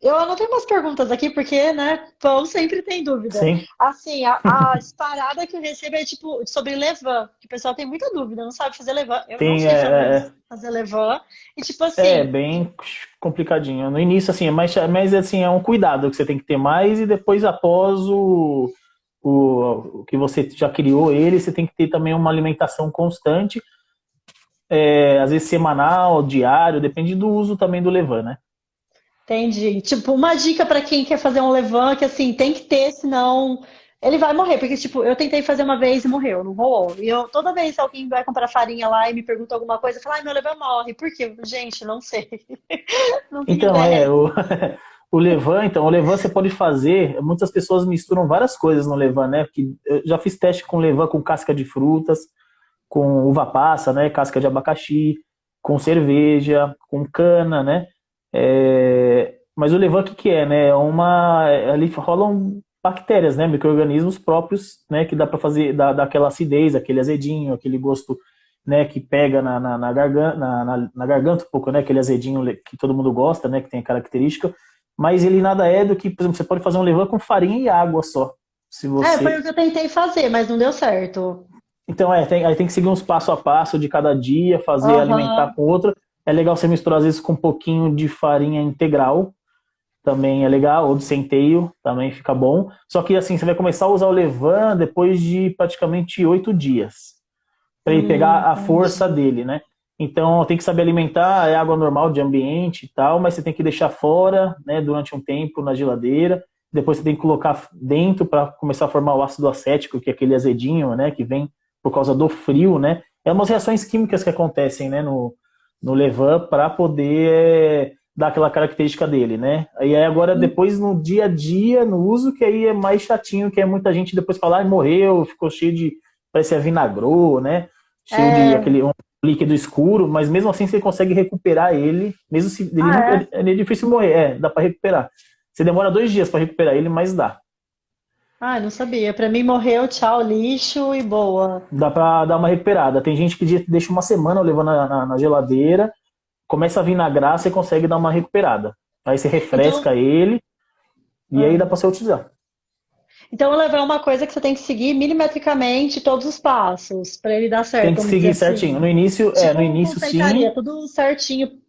Eu anotei umas perguntas aqui, porque, né, pão sempre tem dúvida. Sim, Assim, a disparada que eu recebo é, tipo, sobre levain, que o pessoal tem muita dúvida, não sabe fazer levain. Eu não tem, sei fazer levain. E, tipo é assim, bem complicadinho. No início, assim, mas assim, é um cuidado que você tem que ter mais e depois, após o que você já criou ele, você tem que ter também uma alimentação constante, às vezes semanal, diário, depende do uso também do levain, né? entendi. Tipo, uma dica pra quem quer fazer um levain, que, assim, tem que ter, senão ele vai morrer. Porque, tipo, eu tentei fazer uma vez e morreu, não rolou. E eu, toda vez que alguém vai comprar farinha lá e me pergunta alguma coisa, eu falo, ai, meu levain morre. Por quê? Gente, não sei. Não tenho Então, ideia. o levain, então, o levain você pode fazer, muitas pessoas misturam várias coisas no levain, né? Porque eu já fiz teste com levain com casca de frutas, com uva passa, né? Casca de abacaxi, com cerveja, com cana, né? Mas o levain, o que que é, né? Ali rolam bactérias, né? Micro-organismos próprios, né? Que dá para fazer, dá aquela acidez, aquele azedinho, aquele gosto, né? Que pega na garganta, na garganta um pouco, né? Aquele azedinho que todo mundo gosta, né? Que tem a característica. Mas ele nada é do que, por exemplo, você pode fazer um levain com farinha e água só. Se É, foi o você que eu tentei fazer, mas não deu certo. Então, aí tem que seguir uns passo a passo de cada dia, fazer alimentar Aham. com outra. É legal você misturar, às vezes, com um pouquinho de farinha integral, também é legal, ou de centeio, também fica bom. Só que, assim, você vai começar a usar o levain depois de praticamente 8 dias, para ele pegar a força Entendi. dele, né? Então, tem que saber alimentar, é água normal de ambiente e tal, mas você tem que deixar fora, né, durante um tempo na geladeira. Depois você tem que colocar dentro para começar a formar o ácido acético, que é aquele azedinho, né, que vem por causa do frio, né? É umas reações químicas que acontecem, né, no levain para poder dar aquela característica dele, né? Aí agora depois no dia a dia, no uso, que aí é mais chatinho, que é muita gente depois falar, ah, morreu, ficou cheio de, parece que vinagrou, né? Cheio de É, aquele líquido escuro, mas mesmo assim você consegue recuperar ele, mesmo se ele ah, não é? ele é difícil morrer, dá para recuperar. Você demora 2 dias para recuperar ele, mas dá. Ah, não sabia. Pra mim morreu, tchau, lixo e boa. Dá para dar uma recuperada. Tem gente que deixa uma semana levando na geladeira, começa a vinagrar, você consegue dar uma recuperada. Aí você Então, refresca ele e aí dá ah, para você utilizar. então levar uma coisa que você tem que seguir milimetricamente todos os passos pra ele dar Tem certo, que vamos dizer seguir certinho. assim. No Tipo início sim. confeitaria, tudo certinho,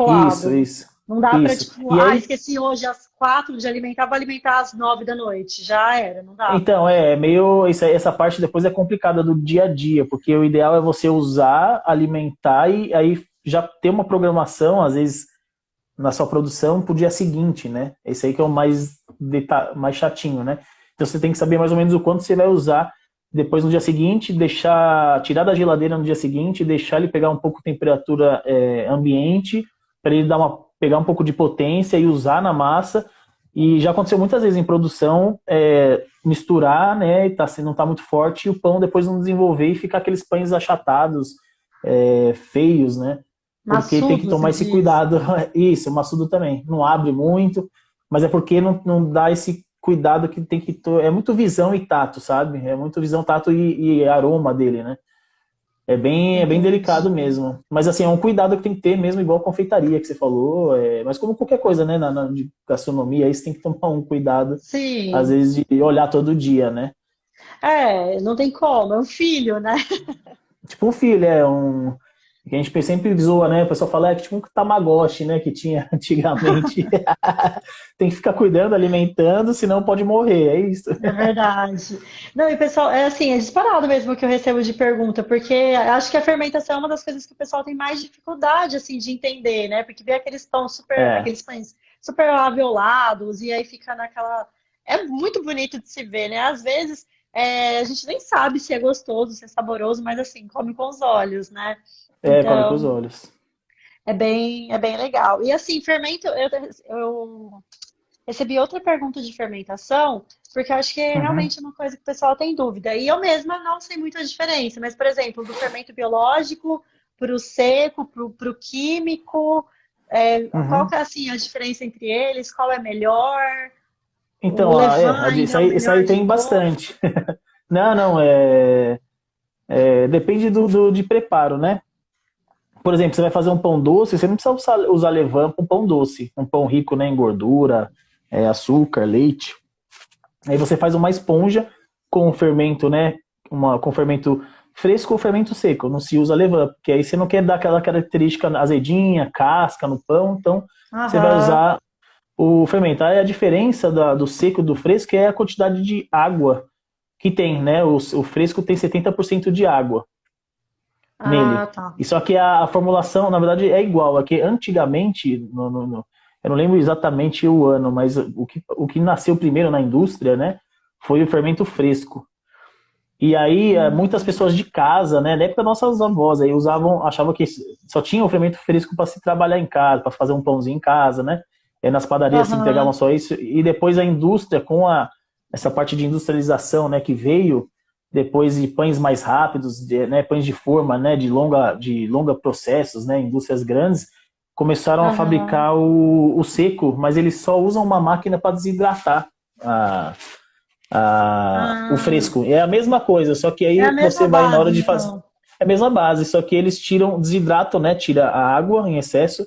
Isso, calculado. isso. Não dá pra, Isso. tipo, E ah, aí, esqueci hoje às 4 de alimentar, vou alimentar às 9 da noite. Já era, não dá pra. então, meio. Essa parte depois é complicada do dia a dia, porque o ideal é você usar, alimentar e aí já ter uma programação, às vezes, na sua produção pro dia seguinte, né? Esse aí que é o mais chatinho, né? Então você tem que saber mais ou menos o quanto você vai usar depois no dia seguinte, tirar da geladeira no dia seguinte, deixar ele pegar um pouco de temperatura ambiente, para ele pegar um pouco de potência e usar na massa. E já aconteceu muitas vezes em produção, misturar, né, e não tá muito forte, e o pão depois não desenvolver e ficar aqueles pães achatados, feios, né? Porque tem que Maçudo, você tomar esse diz. cuidado. Isso, o maçudo também. Não abre muito, mas é porque não dá esse cuidado que tem que. É muito visão e tato, sabe? É muito visão, tato e aroma dele, né? É bem delicado Entendi. mesmo. Mas assim, é um cuidado que tem que ter mesmo, igual a confeitaria que você falou. Mas como qualquer coisa, né? De gastronomia, aí você tem que tomar um cuidado, às Sim. vezes, de olhar todo dia, né? É, não tem como, é um filho, né? Tipo um filho, que a gente sempre zoa, né? O pessoal fala, é tipo um Tamagotchi, né? Que tinha antigamente. Tem que ficar cuidando, alimentando, senão pode morrer, é isso. É verdade. Não, e pessoal, é assim, é disparado mesmo o que eu recebo de pergunta, porque acho que a fermentação é uma das coisas que o pessoal tem mais dificuldade, assim, de entender, né? Porque vê É, aqueles pães super aviolados, e aí fica naquela. É muito bonito de se ver, né? Às vezes a gente nem sabe se é gostoso, se é saboroso, mas assim, come com os olhos, né? come com os Então, olhos. é bem legal. E assim, fermento, eu recebi outra pergunta de fermentação, porque eu acho que é Uhum, realmente uma coisa que o pessoal tem dúvida. E eu mesma não sei muita diferença, mas, por exemplo, do fermento biológico para o seco, para o químico, qual uhum. que é assim, a diferença entre eles? Qual é melhor? O Então, levain ainda é o isso aí melhor de tem bastante. todos? Não, não, depende de preparo, né? por exemplo, você vai fazer um pão doce, você não precisa usar levain para um pão doce, um pão rico, né, em gordura, açúcar, leite. Aí você faz uma esponja com fermento, né, com fermento fresco ou fermento seco, não se usa levain, porque aí você não quer dar aquela característica azedinha, casca no pão, então você vai Aham. usar o fermento. Aí a diferença do seco e do fresco é a quantidade de água que tem, né? O fresco tem 70% de água Ah, nele. tá. E só que a formulação, na verdade, é igual. É que antigamente, eu não lembro exatamente o ano, mas o que nasceu primeiro na indústria, né? Foi o fermento fresco. E aí, muitas Hum. pessoas de casa, né? Na época nossas avós aí achavam que só tinha o fermento fresco para se trabalhar em casa, para fazer um pãozinho em casa, né? Nas padarias se entregavam Aham. só isso. E depois a indústria, essa parte de industrialização, né, que veio depois de pães mais rápidos, né, pães de forma, né, de longa processos, né, indústrias grandes, começaram a Aham. fabricar o seco, mas eles só usam uma máquina para desidratar a, o Ah, fresco. É a mesma coisa, só que é a aí mesma você vai na hora base, de fazer. então. É a mesma base, só que eles desidratam, né? Tira a água em excesso.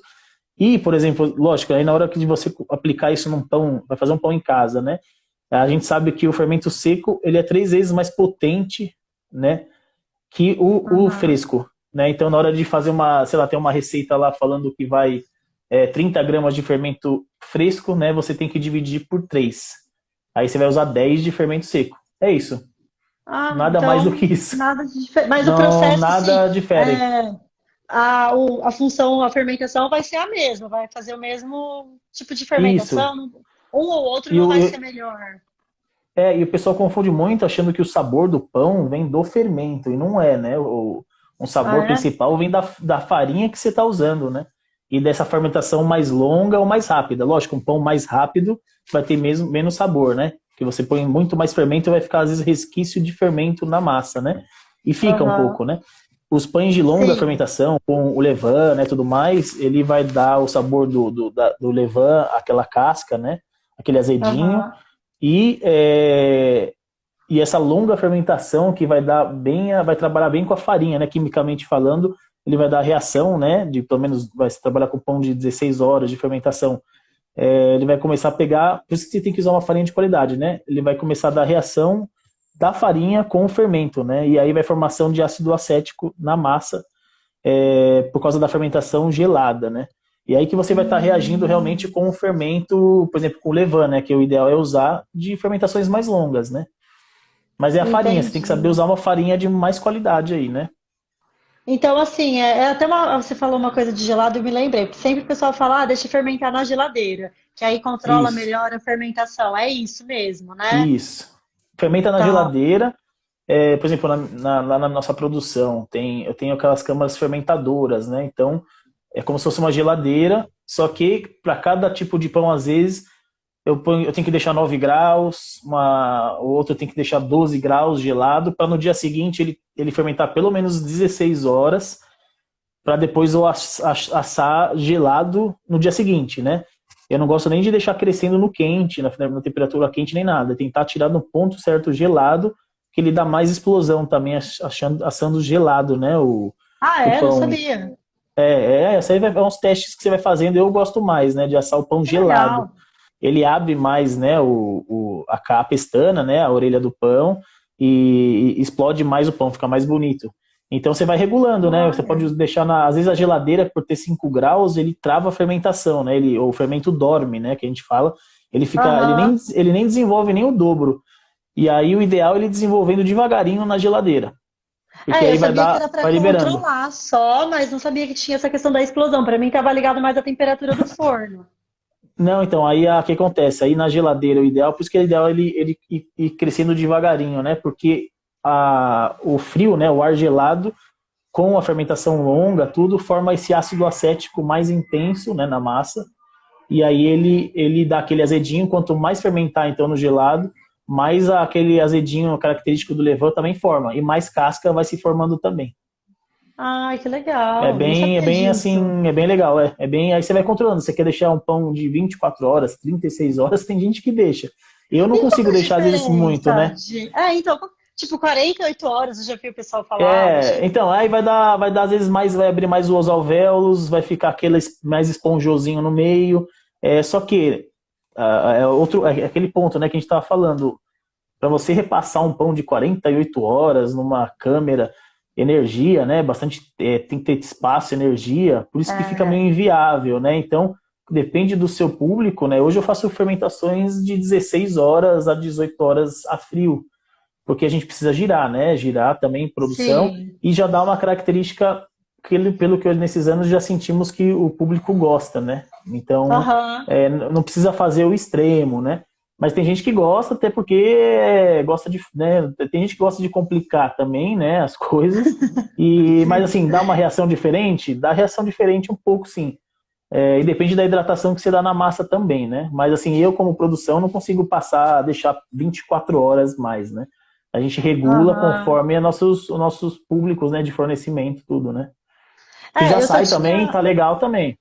E, por exemplo, lógico, aí na hora de você aplicar isso num pão, vai fazer um pão em casa, né? A gente sabe que o fermento seco, ele é 3 vezes mais potente, né? Que o Aham. fresco, né? Então, na hora de fazer sei lá, tem uma receita lá falando que vai 30 gramas de fermento fresco, né? Você tem que dividir por 3. Aí você vai usar 10 de fermento seco. É isso. Ah, Nada mais do que então isso. nada de diferente. Mas o Não, processo, sim, nada difere. a função, a fermentação vai ser a mesma, vai fazer o mesmo tipo de Isso. fermentação. Um ou outro E não o, vai ser e, melhor. e o pessoal confunde muito achando que o sabor do pão vem do fermento, e não é, né? Um Ah, sabor é? principal vem da farinha que você está usando, né? E dessa fermentação mais longa ou mais rápida. Lógico, um pão mais rápido vai ter menos sabor, né? Porque você põe muito mais fermento e vai ficar, às vezes, resquício de fermento na massa, né? E fica um Aham. pouco, né? Os pães de longa Sim. fermentação, com o levain, né, tudo mais, ele vai dar o sabor do levain, aquela casca, né? Aquele azedinho. Aham. E, e essa longa fermentação que vai trabalhar bem com a farinha, né? Quimicamente falando, ele vai dar reação, né? De pelo menos vai se trabalhar com pão de 16 horas de fermentação. Ele vai começar a pegar, por isso que você tem que usar uma farinha de qualidade, né? Ele vai começar a dar reação da farinha com o fermento, né? E aí vai formação de ácido acético na massa, por causa da fermentação gelada, né? E aí que você vai estar reagindo realmente Hum, com o fermento, por exemplo, com o levain, né? Que o ideal é usar de fermentações mais longas, né? Mas é a farinha, você tem que saber entendi. usar uma farinha de mais qualidade aí, né? Então, assim, é até você falou uma coisa de gelado, eu me lembrei, porque sempre o pessoal fala, deixa fermentar na geladeira, que aí controla Isso, melhor a fermentação. É isso mesmo, né? isso. Fermenta na Tá. geladeira. Por exemplo, lá na nossa produção, eu tenho aquelas câmaras fermentadoras, né? Então, é como se fosse uma geladeira, só que para cada tipo de pão, às vezes, eu tenho que deixar 9 graus, o outro eu tenho que deixar 12 graus gelado, para no dia seguinte ele fermentar pelo menos 16 horas, para depois eu assar gelado no dia seguinte, né? Eu não gosto nem de deixar crescendo no quente, na temperatura quente, nem nada. Tentar tirar no ponto certo gelado, que ele dá mais explosão também, assando gelado, né? Ah, O não pão. sabia. Essa aí é uns testes que você vai fazendo. Eu gosto mais, né? De assar o pão Que gelado. legal. Ele abre mais, né? A pestana, né? A orelha do pão e explode mais o pão, fica mais bonito. Então você vai regulando, né? Você Olha. pode deixar às vezes a geladeira por ter 5 graus, ele trava a fermentação, né? O fermento dorme, né? Que a gente fala. Aham. Ele nem desenvolve nem o dobro. E aí o ideal é ele desenvolvendo devagarinho na geladeira, porque Eu aí sabia que era para vai liberando. controlar só, mas não sabia que tinha essa questão da explosão. Para mim, estava ligado mais à temperatura do forno. Não, então, aí o que acontece? Aí na geladeira, o ideal, por isso que é ideal ele ir crescendo devagarinho, né? Porque o frio, né, o ar gelado, com a fermentação longa, tudo forma esse ácido acético mais intenso, né, na massa, e aí ele dá aquele azedinho. Quanto mais fermentar, então, no gelado, mais aquele azedinho característico do levain também forma, e mais casca vai se formando também. Ai, que legal. Não É sabia bem disso. assim, é bem legal, é bem, aí você vai controlando. Você quer deixar um pão de 24 horas, 36 horas, tem gente que deixa. Eu não E qual que consigo é a deixar às vezes muito, diferença né? de. Então, Tipo, 48 horas, eu já vi o pessoal falar. Então, aí vai dar às vezes mais, vai abrir mais os alvéolos, vai ficar aquele mais esponjosinho no meio. Só que é aquele ponto, né, que a gente estava falando. Para você repassar um pão de 48 horas numa câmera, energia, né? Bastante, tem que ter espaço, energia, por isso que fica meio inviável, né? Então, depende do seu público, né? Hoje eu faço fermentações de 16 horas a 18 horas a frio, porque a gente precisa girar, né? Girar também em produção Sim. e já dá uma característica que, pelo que nesses anos já sentimos que o público gosta, né? Então, Aham. não precisa fazer o extremo, né? Mas tem gente que gosta, até porque gosta de, né? Tem gente que gosta de complicar também, né? As coisas. Mas assim, dá uma reação diferente? Dá reação diferente um pouco, sim. E depende da hidratação que você dá na massa também, né? Mas assim, eu como produção não consigo deixar 24 horas mais, né? A gente regula Aham. conforme os nossos públicos, né, de fornecimento, tudo, né? Que já Eu só sai também, tinha. tá legal também.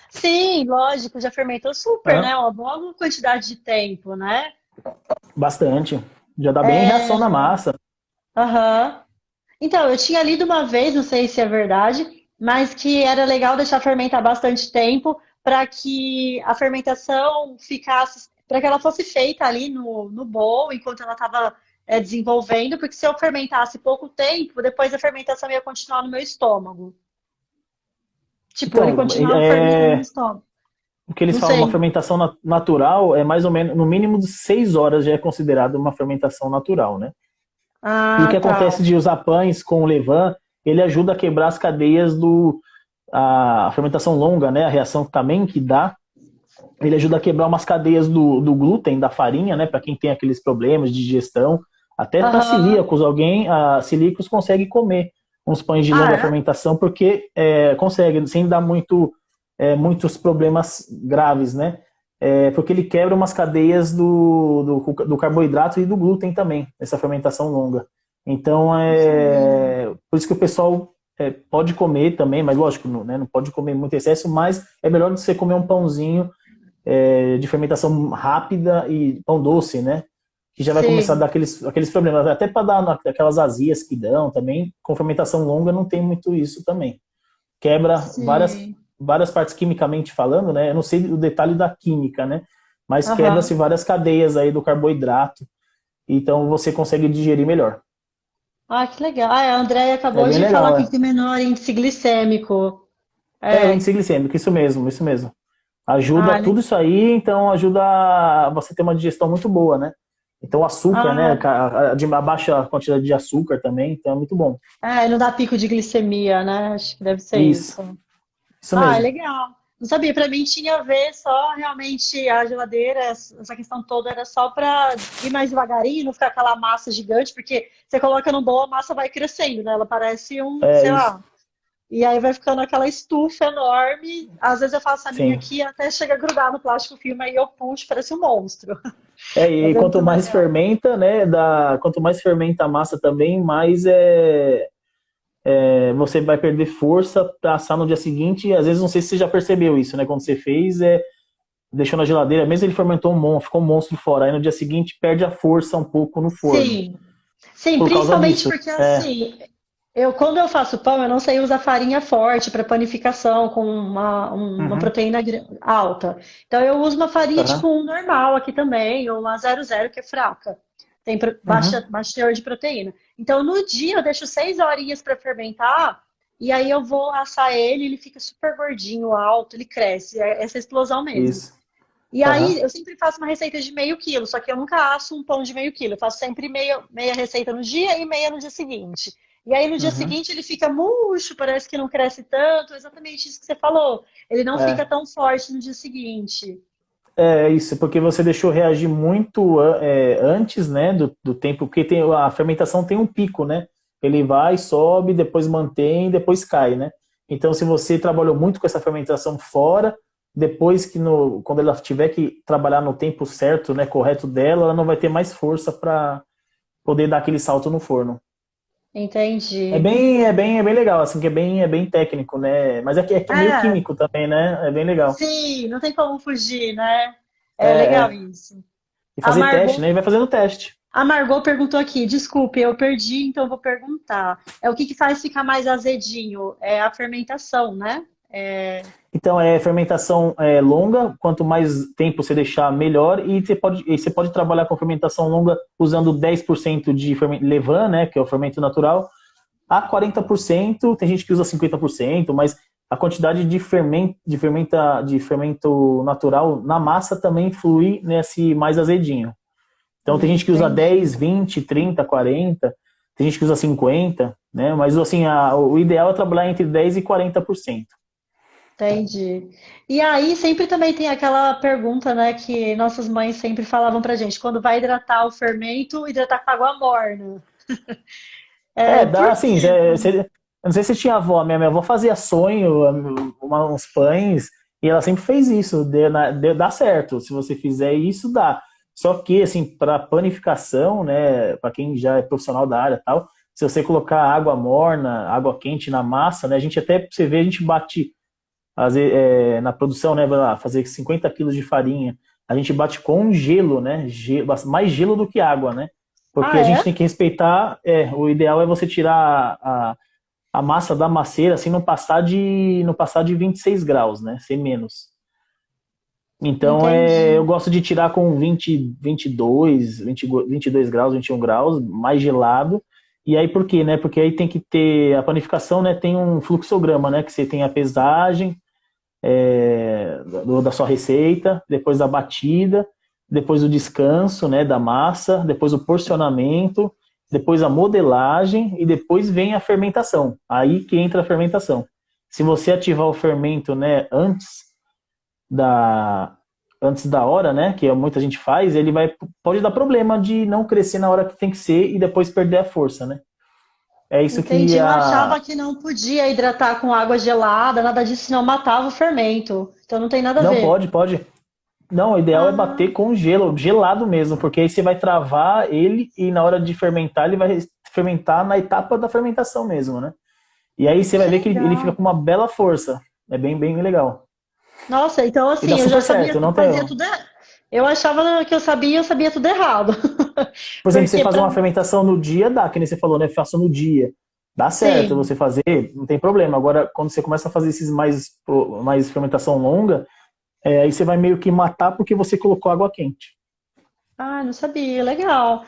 Sim, lógico, já fermentou super, Hã? né? Uma boa quantidade de tempo, né? Bastante. Já dá bem reação na É. massa. Aham. Então, eu tinha lido uma vez, não sei se é verdade, mas que era legal deixar fermentar bastante tempo para que a fermentação ficasse, para que ela fosse feita ali no bowl enquanto ela estava desenvolvendo, porque se eu fermentasse pouco tempo, depois a fermentação ia continuar no meu estômago. Tipo, ele Então, continuava fermentando no estômago. o que eles Não falam, uma sei. fermentação natural é mais ou menos, no mínimo de 6 horas já é considerado uma fermentação natural, né? E o que Ah, acontece tá. de usar pães com levain, ele ajuda a quebrar as cadeias a fermentação longa, né? A reação também que dá, ele ajuda a quebrar umas cadeias do glúten, da farinha, né? Para quem tem aqueles problemas de digestão, até para Aham. celíacos, celíacos consegue comer uns pães de Ah, longa é? fermentação porque consegue, sem dar muitos problemas graves, né? Porque ele quebra umas cadeias do carboidrato e do glúten também, essa fermentação longa. Então, Não sabia. por isso que o pessoal pode comer também, mas lógico, não, né, não pode comer muito excesso, mas é melhor você comer um pãozinho de fermentação rápida e pão doce, né? Que já vai começar a dar Sim, aqueles problemas, até para dar aquelas azias que dão também, com fermentação longa não tem muito isso também. Quebra sim. várias partes quimicamente falando, né? Eu não sei o detalhe da química, né? Mas quebra-se Aham. várias cadeias aí do carboidrato, então você consegue digerir melhor. Ah, que legal. Ah, a Andrea É acabou bem de falar legal, que tem menor índice glicêmico. o É. índice glicêmico, isso mesmo, isso mesmo. Ajuda Ah, tudo isso aí, então ajuda a você ter uma digestão muito boa, né? Então o açúcar, né? ah, Abaixa a quantidade de açúcar também, então é muito bom. não dá pico de glicemia, né? Acho que deve ser Isso, isso. isso Ah, mesmo. legal. Não sabia, pra mim tinha a ver só realmente a geladeira, essa questão toda era só pra ir mais devagarinho, não ficar aquela massa gigante, porque você coloca no bowl, a massa vai crescendo, né? Ela parece É sei isso, lá. E aí vai ficando aquela estufa enorme. Às vezes eu faço a minha sim. aqui até chega a grudar no plástico filme, aí eu puxo, parece um monstro. E Mas é quanto muito mais legal. fermenta, né? Quanto mais fermenta a massa também, mais você vai perder força para assar no dia seguinte. E às vezes, não sei se você já percebeu isso, né? Quando você fez, deixou na geladeira, mesmo ele fermentou ficou um monstro fora. Aí no dia seguinte perde a força um pouco no forno, Sim, sim, por causa principalmente disso. porque assim, quando eu faço pão, eu não sei usar farinha forte para panificação com uma Uhum, proteína alta. Então eu uso uma farinha tipo aham, um normal aqui também, ou uma 00 que é fraca. Tem uhum, baixa teor de proteína. Então no dia eu deixo 6 horinhas para fermentar e aí eu vou assar ele fica super gordinho, alto, ele cresce. É essa explosão mesmo. isso. E aí, Aham, eu sempre faço uma receita de meio quilo, só que eu nunca asso um pão de meio quilo. Eu faço sempre meia receita no dia e meia no dia seguinte. E aí, no dia uhum. seguinte, ele fica murcho, parece que não cresce tanto. Exatamente isso que você falou. Ele não fica É. tão forte no dia seguinte. É isso, porque você deixou reagir muito antes, né, do tempo, porque a fermentação tem um pico, né? Ele vai, sobe, depois mantém, depois cai, né? Então, se você trabalhou muito com essa fermentação fora, depois quando ela tiver que trabalhar no tempo certo, né, correto dela, ela não vai ter mais força para poder dar aquele salto no forno. Entendi. É bem legal, assim, que é bem técnico, né? Mas é meio É, químico também, né? É bem legal. sim, não tem como fugir, né? É, É legal é. isso. E A fazer teste, Margot né? E vai fazendo teste. A Margot perguntou aqui, desculpe, eu perdi, então eu vou perguntar. O que que faz ficar mais azedinho? É a fermentação, né? É, Então, fermentação longa, quanto mais tempo você deixar, melhor. E você pode trabalhar com fermentação longa usando 10% de levain, né, que é o fermento natural, a 40%, tem gente que usa 50%, mas a quantidade de fermento natural na massa também flui nesse mais azedinho. Então tem gente que usa entendi. 10, 20, 30, 40, tem gente que usa 50, né? Mas assim, o ideal é trabalhar entre 10 e 40%. Entendi. E aí sempre também tem aquela pergunta, né, que nossas mães sempre falavam pra gente, quando vai hidratar o fermento, hidratar com água morna. Dá Por assim, quê? eu não sei se tinha avó, minha avó fazia sonho, uns pães, e ela sempre fez isso, dá certo, se você fizer isso, dá. Só que, assim, para panificação, né, para quem já é profissional da área e tal, se você colocar água morna, água quente na massa, né, a gente até, pra você ver, a gente bate, na produção, né, vai lá, fazer 50 quilos de farinha, a gente bate com gelo, né, mais gelo do que água, né, porque Ah, a gente é? tem que respeitar, o ideal é você tirar a massa da maceira, assim, não passar de 26 graus, né? Ser menos. Então, eu Entendi. gosto de tirar com 20, 22 graus, 21 graus, mais gelado. E aí, por quê, né? Porque aí tem que ter, a panificação, né? Tem um fluxograma, né? Que você tem a pesagem, da sua receita, depois a batida, depois o descanso, né, da massa, depois o porcionamento, depois a modelagem e depois vem a fermentação. Aí que entra a fermentação. Se você ativar o fermento, né, da antes da hora, né, que muita gente faz, ele pode dar problema de não crescer na hora que tem que ser e depois perder a força, né? É isso Entendi. que Eu a achava que não podia hidratar com água gelada, nada disso, senão matava o fermento. Então não tem nada a não ver. pode, pode. Não, o ideal é Ah, bater com gelo, gelado mesmo, porque aí você vai travar ele e na hora de fermentar, ele vai fermentar na etapa da fermentação mesmo, né? E aí você vai que ver que ele fica legal. com uma bela força. É bem, bem legal. Nossa, então E dá assim, eu já super sabia certo, que não tem. fazia tudo. Eu achava que eu sabia tudo errado. Por exemplo, você Porque fazer pra. uma fermentação no dia, dá, que nem você falou, né? Faça no dia. Dá certo Sim. você fazer, não tem problema. Agora, quando você começa a fazer esses mais fermentação longa, aí você vai meio que matar porque você colocou água quente. Ah, não sabia, legal.